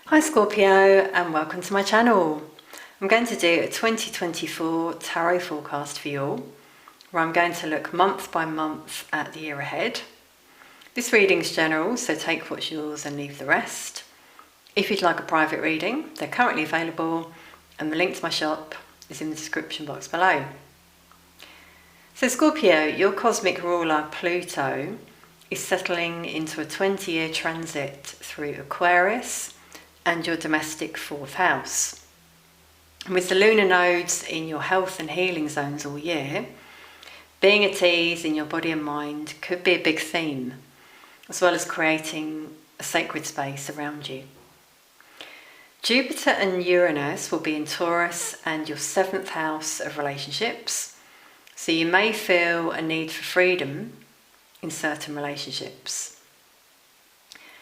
Hi Scorpio, and welcome to my channel. I'm going to do a 2024 tarot forecast for you all, where I'm going to look month by month at the year ahead. This reading's general, so take what's yours and leave the rest. If you'd like a private reading, they're currently available, and the link to my shop is in the description box below. So Scorpio, your cosmic ruler Pluto is settling into a 20-year transit through Aquarius and your domestic 4th house. And with the lunar nodes in your health and healing zones all year, being at ease in your body and mind could be a big theme, as well as creating a sacred space around you. Jupiter and Uranus will be in Taurus and your 7th house of relationships, so you may feel a need for freedom in certain relationships.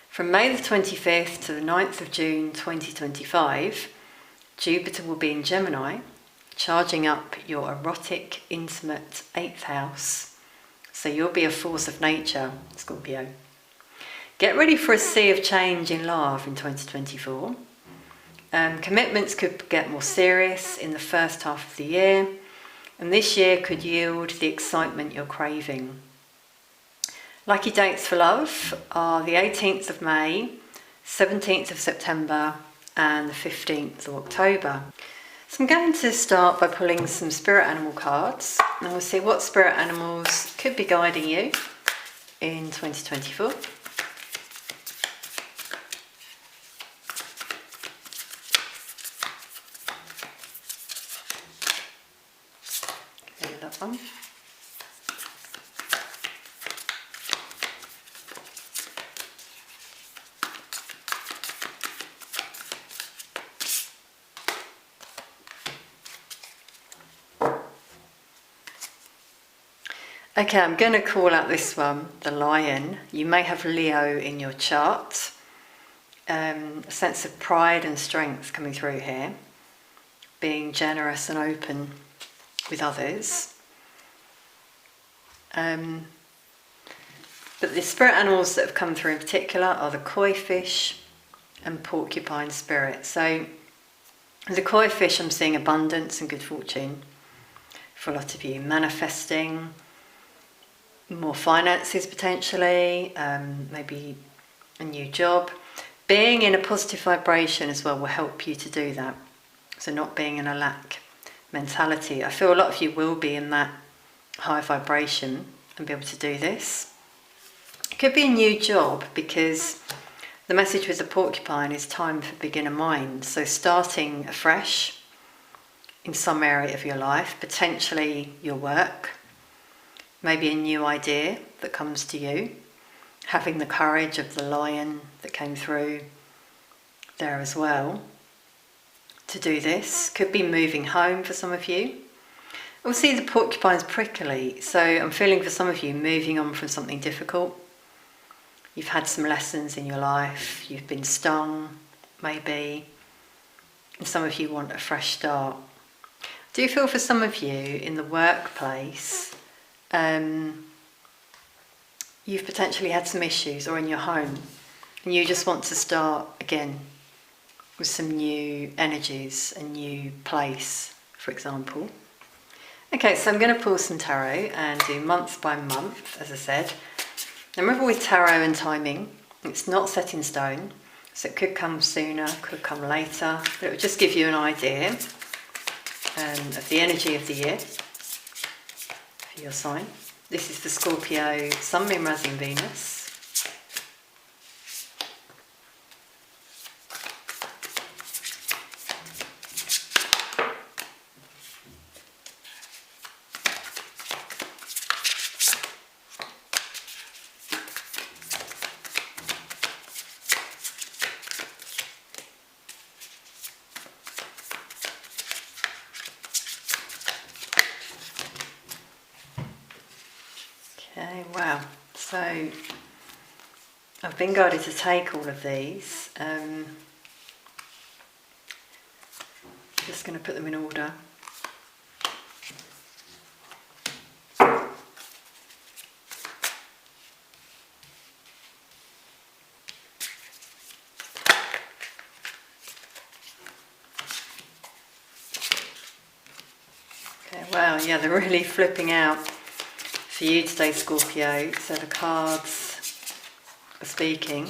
From May the 25th to the 9th of June 2025, Jupiter will be in Gemini, charging up your erotic, intimate 8th house, so you'll be a force of nature, Scorpio. Get ready for a sea of change in love in 2024. Commitments could get more serious in the first half of the year, and this year could yield the excitement you're craving. Lucky dates for love are the 18th of May, 17th of September and the 15th of October. So I'm going to start by pulling some spirit animal cards, and we'll see what spirit animals could be guiding you in 2024. Okay, that one. Okay, I'm going to call out this one, the Lion. You may have Leo in your chart. A sense of pride and strength coming through here. Being generous and open with others. But the spirit animals that have come through in particular are the koi fish and porcupine spirit. So the koi fish, I'm seeing abundance and good fortune for a lot of you. Manifesting more finances potentially, maybe a new job. Being in a positive vibration as well will help you to do that. So not being in a lack mentality. I feel a lot of you will be in that high vibration and be able to do this. It could be a new job, because the message with the porcupine is time for beginner mind. So starting afresh in some area of your life, potentially your work. Maybe a new idea that comes to you, having the courage of the lion that came through there as well to do this. Could be moving home for some of you. We'll see the porcupine's prickly, so I'm feeling for some of you moving on from something difficult. You've had some lessons in your life, you've been stung maybe, and some of you want a fresh start. Do you feel for some of you in the workplace, you've potentially had some issues, or in your home, and you just want to start again with some new energies, a new place, for example. Okay, so I'm going to pull some tarot and do month by month, as I said. Now remember, with tarot and timing, it's not set in stone, so it could come sooner, could come later, but it will just give you an idea of the energy of the year for your sign. This is for Scorpio, Sun, Moon, Rising, Venus. Okay, wow. So I've been guided to take all of these. Just going to put them in order. Wow, yeah, they're really flipping out for you today, Scorpio. So the cards are speaking.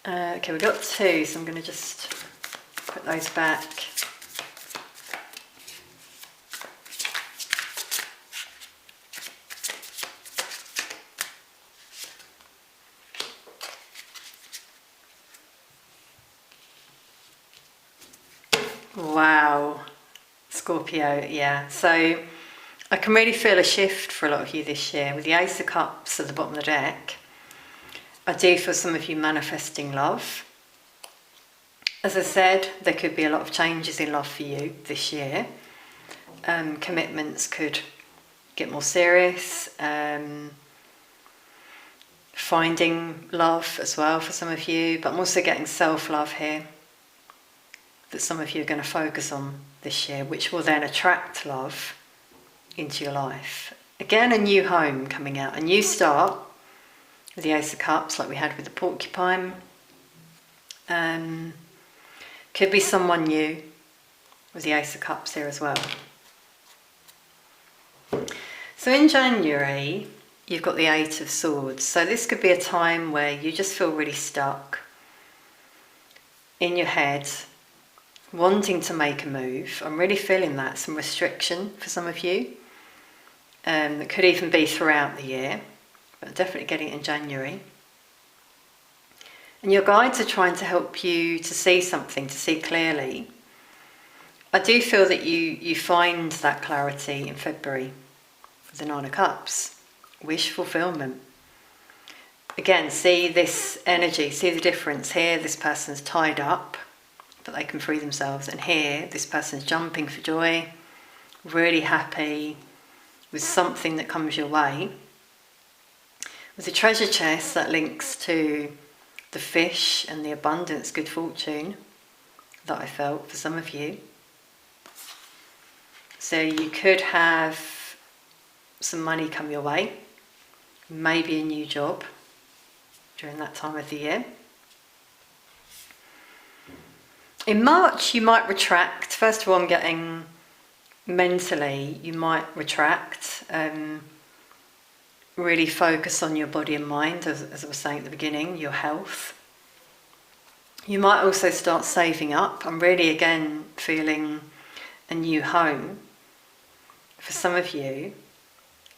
Okay, we've got two, so I'm going to just put those back. Wow, Scorpio, yeah. So I can really feel a shift for a lot of you this year. With the Ace of Cups at the bottom of the deck, I do feel some of you manifesting love. As I said, there could be a lot of changes in love for you this year. Commitments could get more serious. Finding love as well for some of you, but I'm also getting self-love here that some of you are going to focus on this year, which will then attract love into your life. Again, a new home coming out, a new start with the Ace of Cups like we had with the porcupine. Could be someone new with the Ace of Cups here as well. So in January, you've got the Eight of Swords. So this could be a time where you just feel really stuck in your head, wanting to make a move. I'm really feeling that, some restriction for some of you. That could even be throughout the year, but definitely getting it in January. And your guides are trying to help you to see something, to see clearly. I do feel that you find that clarity in February with the Nine of Cups. Wish fulfillment. Again, see this energy, see the difference. Here, this person's tied up, but they can free themselves. And here, this person's jumping for joy, really happy with something that comes your way. With the treasure chest, that links to the fish and the abundance, good fortune that I felt for some of you. So you could have some money come your way, maybe a new job during that time of the year. In March, you might retract. First of all, I'm getting mentally, you might retract, really focus on your body and mind, as I was saying at the beginning, your health. You might also start saving up. I'm really, again, feeling a new home for some of you,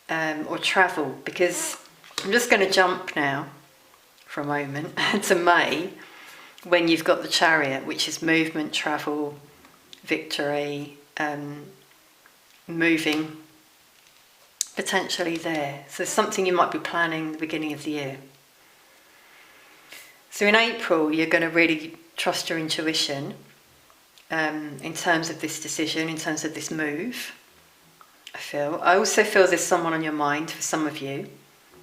or travel, because I'm just going to jump now for a moment to May, when you've got the Chariot, which is movement, travel, victory, moving, potentially there. So something you might be planning at the beginning of the year. So in April, you're going to really trust your intuition in terms of this decision, in terms of this move, I also feel there's someone on your mind for some of you.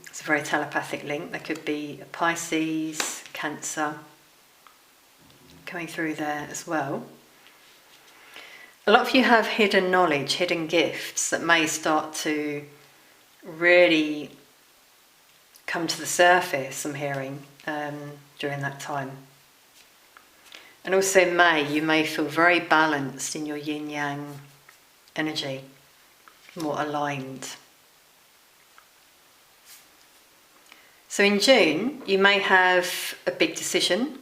It's a very telepathic link. There could be a Pisces, Cancer coming through there as well. A lot of you have hidden knowledge, hidden gifts that may start to really come to the surface, I'm hearing, during that time. And also in May, you may feel very balanced in your yin-yang energy, more aligned. So in June, you may have a big decision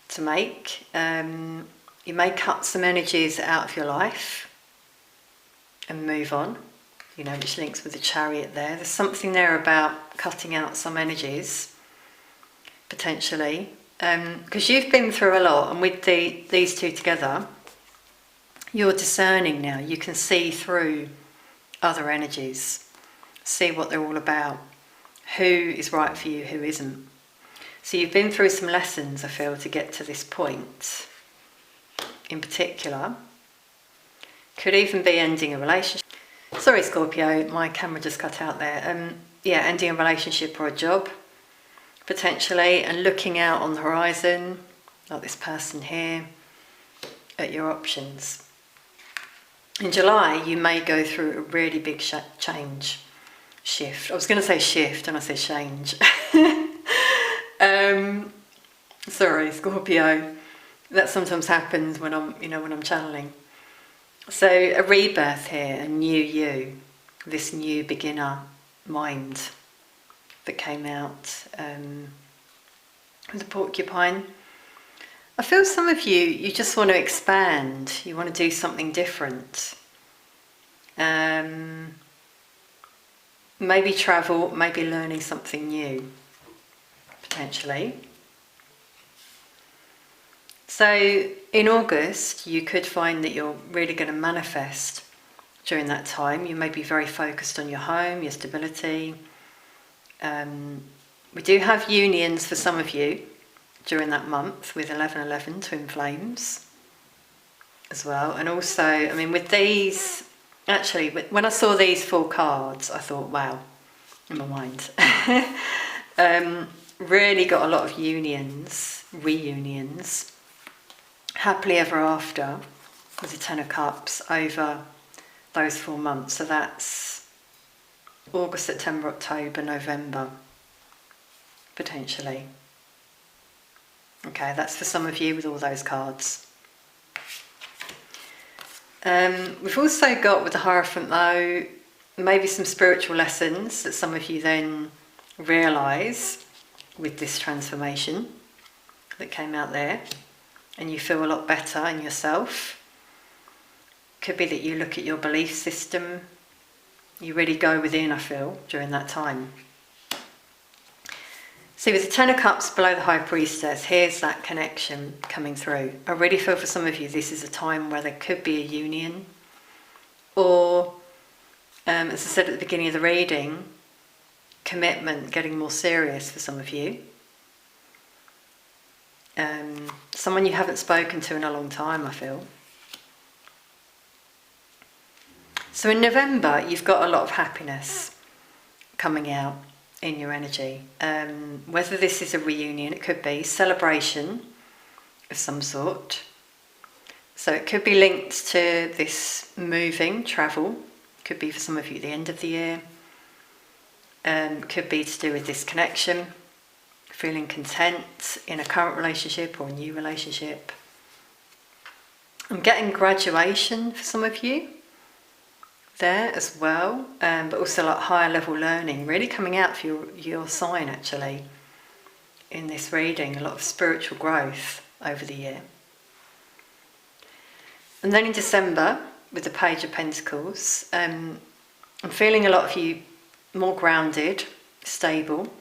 to make. You may cut some energies out of your life and move on, which links with the Chariot there. There's something there about cutting out some energies, potentially, because you've been through a lot, and with these two together, you're discerning now. You can see through other energies, see what they're all about, who is right for you, who isn't. So you've been through some lessons, I feel, to get to this point. In particular, could even be ending a relationship. Sorry, Scorpio, my camera just cut out there. Ending a relationship or a job, potentially, and looking out on the horizon, like this person here, at your options. In July, you may go through a really big shift. I was going to say shift, and I said change. Sorry, Scorpio. That sometimes happens when I'm channeling. So a rebirth here, a new you, this new beginner mind that came out with the porcupine. I feel some of you just want to expand, you want to do something different. Maybe travel, maybe learning something new, potentially. So in August, you could find that you're really going to manifest during that time. You may be very focused on your home, your stability. We do have unions for some of you during that month with 1111 twin flames as well. And also, I mean, with these, actually, when I saw these 4 cards, I thought, wow, in my mind. Really got a lot of unions, reunions, happily ever after with the 10 of Cups over those 4 months. So that's August, September, October, November, potentially. Okay, that's for some of you with all those cards. We've also got with the Hierophant though, maybe some spiritual lessons that some of you then realise with this transformation that came out there, and you feel a lot better in yourself. Could be that you look at your belief system, you really go within, I feel, during that time. See, with the 10 of Cups below the High Priestess, here's that connection coming through. I really feel for some of you this is a time where there could be a union, or, as I said at the beginning of the reading, commitment getting more serious for some of you. Someone you haven't spoken to in a long time, I feel. So in November, you've got a lot of happiness coming out in your energy. Whether this is a reunion, it could be celebration of some sort. So it could be linked to this moving, travel. Could be for some of you at the end of the year. Could be to do with this connection, feeling content in a current relationship or a new relationship. I'm getting graduation for some of you there as well, but also like higher level learning really coming out for your sign actually in this reading. A lot of spiritual growth over the year. And then in December with the Page of Pentacles, I'm feeling a lot of you more grounded, stable.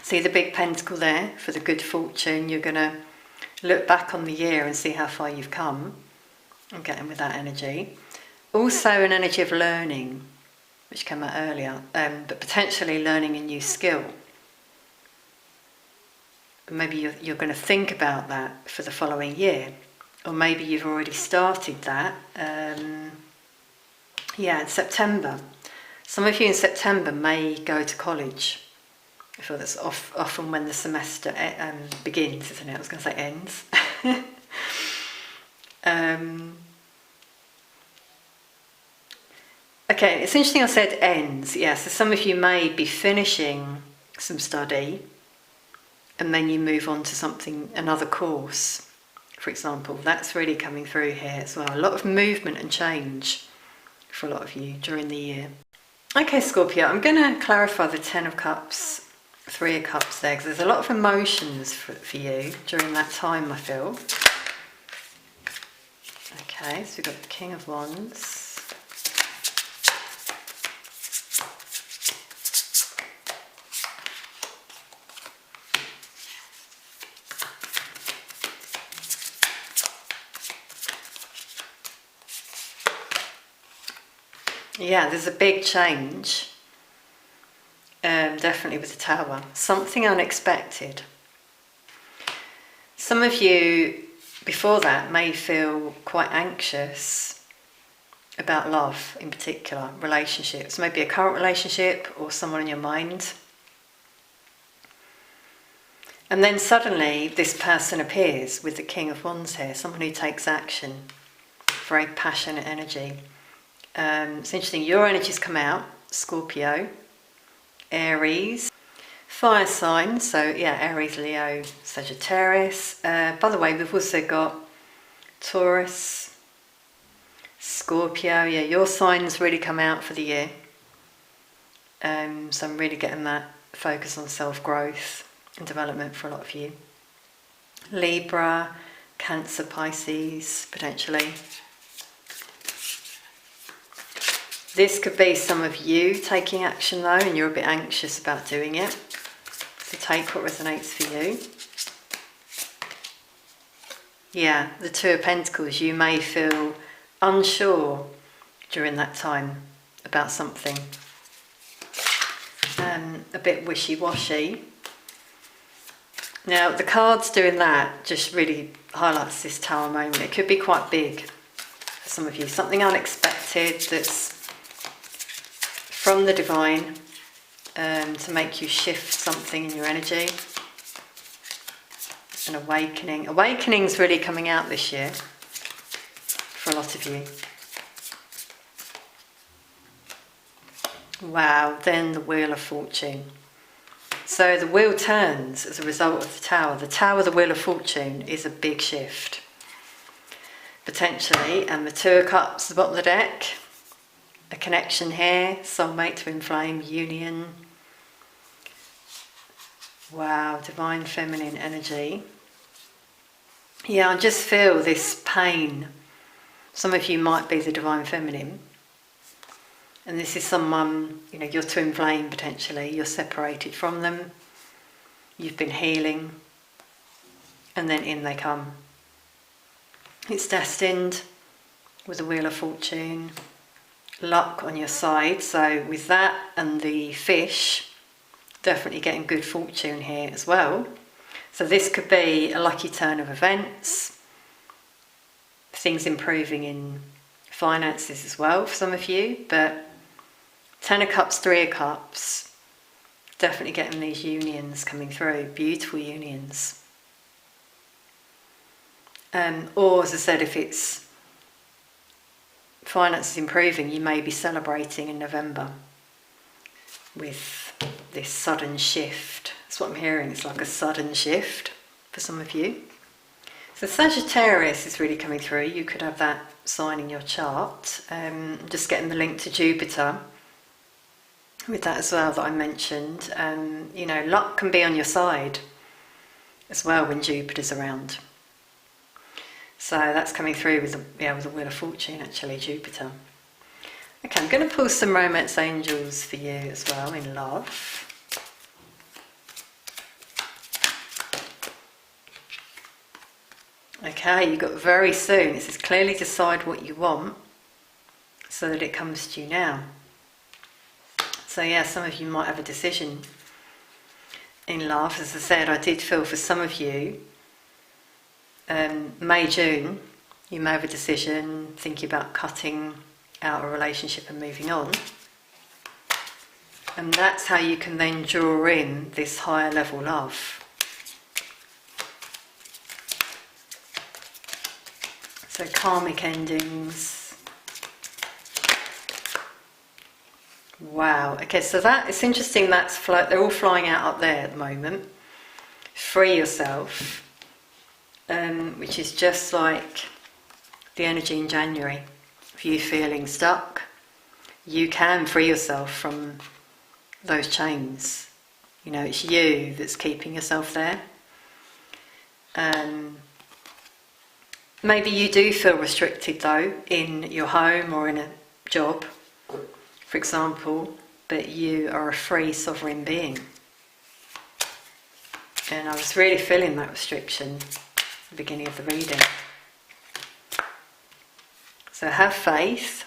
See the big pentacle there for the good fortune. You're going to look back on the year and see how far you've come. I'm getting with that energy. Also an energy of learning, which came out earlier, but potentially learning a new skill. Maybe you're going to think about that for the following year, or maybe you've already started that. In September. Some of you in September may go to college. I feel that's often when the semester begins, isn't it? I was going to say ends. Okay, it's interesting I said ends. Yeah, so some of you may be finishing some study and then you move on to something, another course, for example. That's really coming through here as well. A lot of movement and change for a lot of you during the year. Okay, Scorpio, I'm going to clarify the 10 of Cups, 3 of Cups there, because there's a lot of emotions for you during that time, I feel. Okay, so we've got the King of Wands. Yeah, there's a big change, definitely with the Tower. Something unexpected. Some of you, before that, may feel quite anxious about love in particular, relationships. Maybe a current relationship or someone in your mind. And then suddenly this person appears with the King of Wands here, someone who takes action, very passionate energy. It's interesting, your energies come out, Scorpio, Aries, fire signs, so yeah, Aries, Leo, Sagittarius. By the way, we've also got Taurus, Scorpio. Yeah, your signs really come out for the year. So I'm really getting that focus on self-growth and development for a lot of you. Libra, Cancer, Pisces, potentially. This could be some of you taking action though, and you're a bit anxious about doing it. So take what resonates for you. Yeah, the Two of Pentacles. You may feel unsure during that time about something. A bit wishy-washy. Now, the cards doing that just really highlights this Tower moment. It could be quite big for some of you. Something unexpected that's from the divine to make you shift something in your energy. An awakening. Awakening's really coming out this year for a lot of you. Wow, then the Wheel of Fortune. So the wheel turns as a result of the Tower. The Tower, the Wheel of Fortune, is a big shift, potentially. And the Two of Cups, the bottom of the deck, a connection here, soulmate to inflame, union. Wow, divine feminine energy. Yeah, I just feel this pain. Some of you might be the divine feminine. And this is someone, you know, you're twin flame potentially, you're separated from them, you've been healing, and then in they come. It's destined with the Wheel of Fortune, luck on your side, so with that and the fish, definitely getting good fortune here as well. So this could be a lucky turn of events, things improving in finances as well for some of you, but Ten of Cups, Three of Cups, definitely getting these unions coming through, beautiful unions. Or, as I said, if it's finances improving, you may be celebrating in November with this sudden shift. That's what I'm hearing, it's like a sudden shift for some of you. So Sagittarius is really coming through. You could have that sign in your chart. Just getting the link to Jupiter with that as well that I mentioned. You know, luck can be on your side as well when Jupiter's around. So that's coming through with the Wheel of Fortune, actually, Jupiter. Okay, I'm going to pull some romance angels for you as well in love. Okay, you've got very soon. It says clearly decide what you want so that it comes to you now. So yeah, some of you might have a decision in love. As I said, I did feel for some of you, May, June, you may have a decision thinking about cutting out a relationship and moving on. And that's how you can then draw in this higher level love. So karmic endings. Wow. Okay, so that it's interesting. They're all flying out up there at the moment. Free yourself, which is just like the energy in January. If you feeling stuck, you can free yourself from those chains. You know, it's you that's keeping yourself there. Maybe you do feel restricted though in your home or in a job, for example, but you are a free sovereign being. And I was really feeling that restriction at the beginning of the reading. So have faith.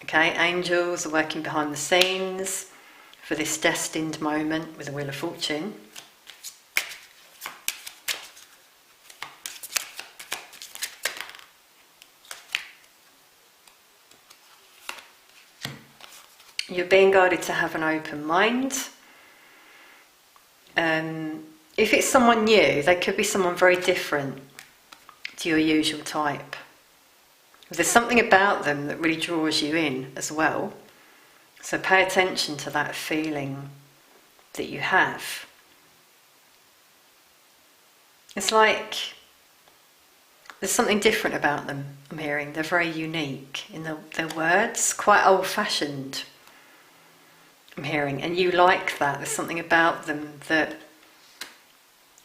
Okay, angels are working behind the scenes for this destined moment with the Wheel of Fortune. You're being guided to have an open mind. If it's someone new, they could be someone very different to your usual type. There's something about them that really draws you in as well. So pay attention to that feeling that you have. It's like there's something different about them, I'm hearing. They're very unique in their words, quite old-fashioned, I'm hearing. And you like that. There's something about them that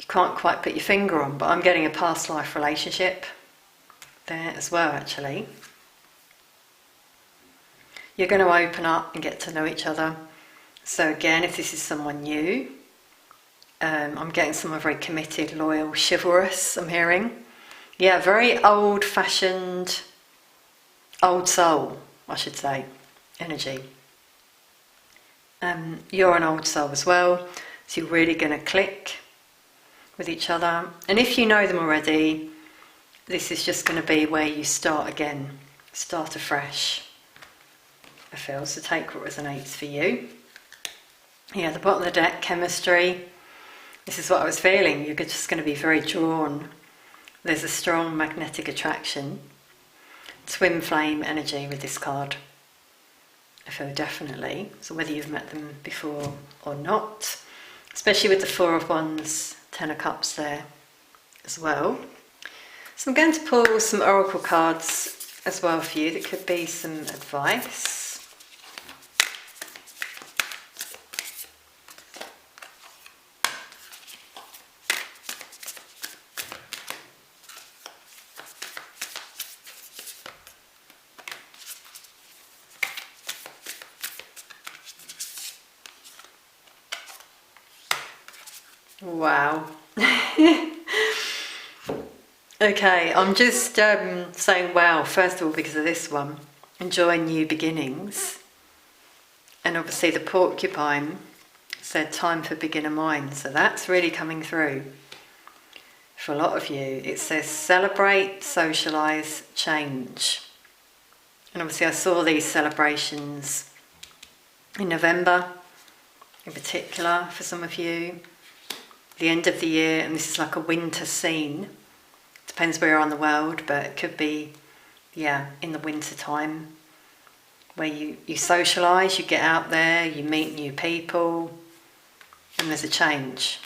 you can't quite put your finger on, but I'm getting a past life relationship there as well, actually. You're going to open up and get to know each other. So again, if this is someone new, I'm getting someone very committed, loyal, chivalrous, I'm hearing. Yeah, very old-fashioned, old soul, I should say, energy. You're an old soul as well, so you're really going to click with each other. And if you know them already, this is just going to be where you start again, start afresh, I feel. So take what resonates for you. Yeah, the bottom of the deck, chemistry. This is what I was feeling. You're just going to be very drawn. There's a strong magnetic attraction. Twin flame energy with this card, I feel, definitely. So whether you've met them before or not, especially with the Four of Wands, Ten of Cups there as well. So I'm going to pull some oracle cards as well for you that could be some advice. Wow. Okay, I'm just saying wow, first of all, because of this one. Enjoy new beginnings. And obviously the porcupine said time for beginner mind. So that's really coming through for a lot of you. It says celebrate, socialise, change. And obviously I saw these celebrations in November, in particular, for some of you. The end of the year, and this is like a winter scene. Depends where you're on the world, but it could be, yeah, in the winter time, where you socialise, you get out there, you meet new people, and there's a change.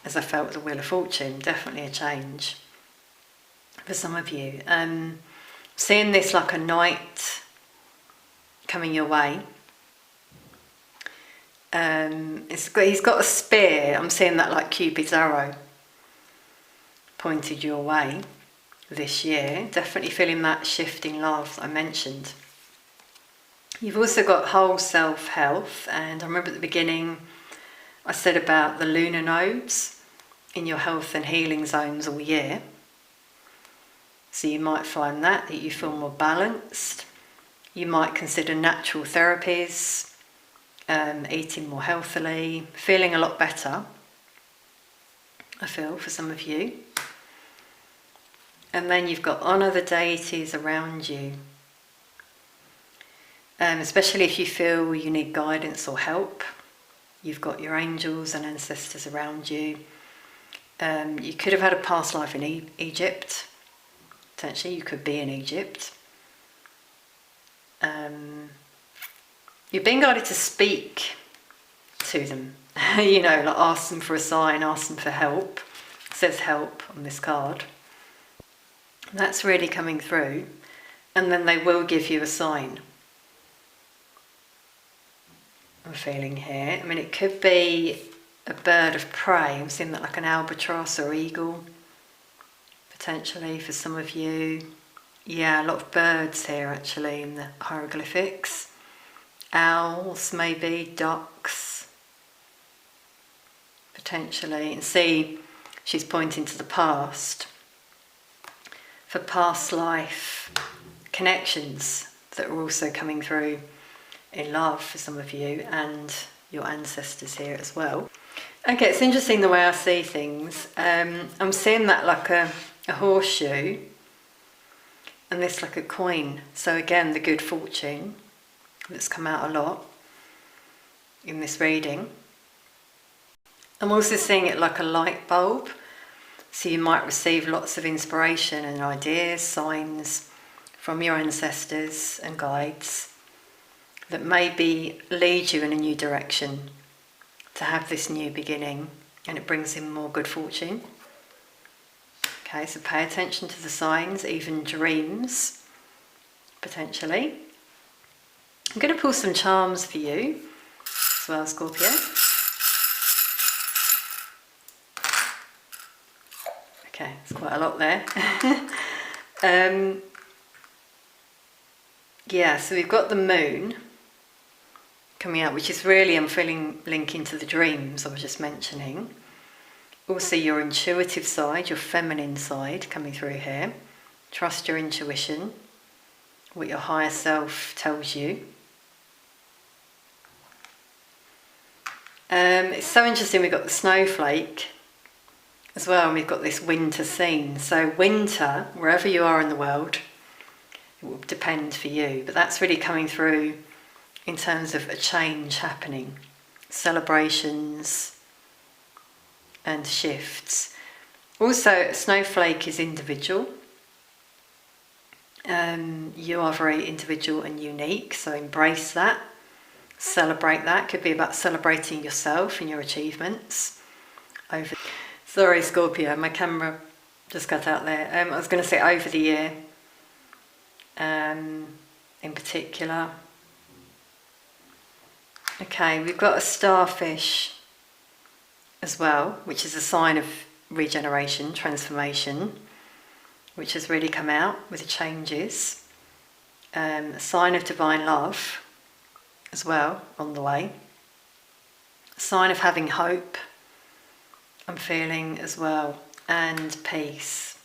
As I felt with the Wheel of Fortune, definitely a change for some of you. Seeing this like a knight coming your way. He's got a spear. I'm seeing that like Cupid's arrow pointed your way this year. Definitely feeling that shift in love that I mentioned. You've also got whole self health, and I remember at the beginning I said about the lunar nodes in your health and healing zones all year. So you might find that you feel more balanced. You might consider natural therapies. Eating more healthily, feeling a lot better, I feel, for some of you. And then you've got honour the deities around you. Especially if you feel you need guidance or help. You've got your angels and ancestors around you. You could have had a past life in Egypt. Potentially you could be in Egypt. You're being guided to speak to them, like ask them for a sign, ask them for help. It says help on this card. That's really coming through, and then they will give you a sign. I'm feeling here. I mean, it could be a bird of prey. I'm seeing that like an albatross or eagle, potentially for some of you. Yeah, a lot of birds here actually in the hieroglyphics. Owls, maybe, ducks, potentially. And see, she's pointing to the past. For past life connections that are also coming through in love for some of you, and your ancestors here as well. Okay, it's interesting the way I see things. I'm seeing that like a horseshoe, and this like a coin. So again, the good fortune that's come out a lot in this reading. I'm also seeing it like a light bulb, so you might receive lots of inspiration and ideas, signs from your ancestors and guides that maybe lead you in a new direction to have this new beginning, and it brings in more good fortune. Okay, so pay attention to the signs, even dreams, potentially. I'm going to pull some charms for you as well, Scorpio. Okay, it's quite a lot there. Yeah, so we've got the moon coming out, which is really, I'm feeling, linking to the dreams I was just mentioning. Also your intuitive side, your feminine side coming through here. Trust your intuition, what your higher self tells you. It's so interesting, we've got the snowflake as well, and we've got this winter scene. So winter, wherever you are in the world, it will depend for you, but that's really coming through in terms of a change happening, celebrations and shifts. Also, snowflake is individual. You are very individual and unique, so embrace that, celebrate that. Could be about celebrating yourself and your achievements. Sorry, Scorpio, my camera just cut out there. I was going to say over the year, in particular. Okay, we've got a starfish as well, which is a sign of regeneration, transformation, which has really come out with the changes. A sign of divine love as well on the way. A sign of having hope, I'm feeling as well, and peace.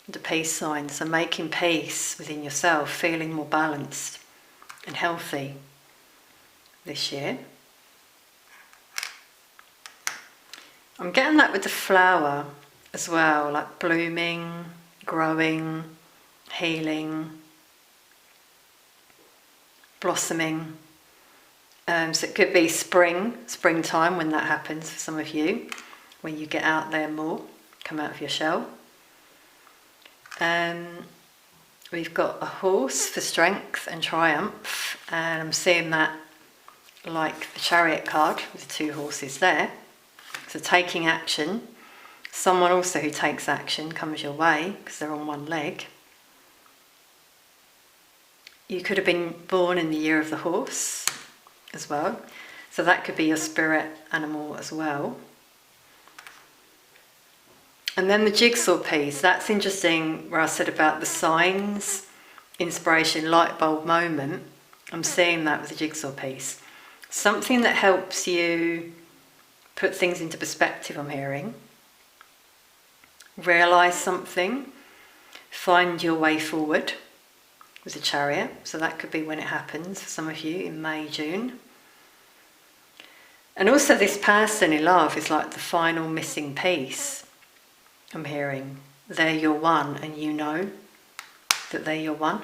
The peace sign, so making peace within yourself, feeling more balanced and healthy this year. I'm getting that with the flower as well, like blooming, growing, healing, blossoming. So it could be springtime when that happens for some of you, when you get out there more, come out of your shell. We've got a horse for strength and triumph, and I'm seeing that like the Chariot card with the two horses there. So taking action. Someone also who takes action comes your way because they're on one leg. You could have been born in the year of the horse as well, so that could be your spirit animal as well. And then the jigsaw piece, that's interesting, where I said about the signs, inspiration, light bulb moment. I'm seeing that with the jigsaw piece. Something that helps you put things into perspective, I'm hearing. Realise something, find your way forward with the Chariot. So that could be when it happens for some of you in May, June. And also this person in love is like the final missing piece. I'm hearing they're your one, and you know that they're your one.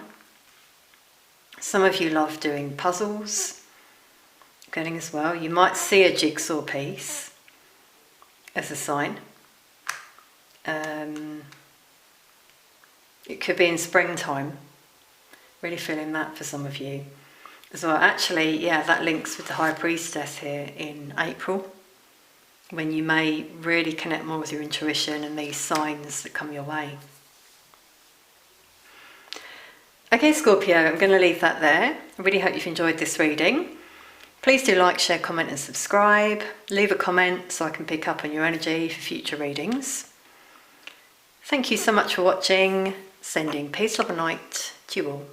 Some of you love doing puzzles, getting as well. You might see a jigsaw piece as a sign. It could be in springtime. Really feeling that for some of you as well. Actually, yeah, that links with the High Priestess here in April, when you may really connect more with your intuition and these signs that come your way. Okay, Scorpio, I'm going to leave that there. I really hope you've enjoyed this reading. Please do like, share, comment and subscribe. Leave a comment so I can pick up on your energy for future readings. Thank you so much for watching. Sending peace, love and light to you all.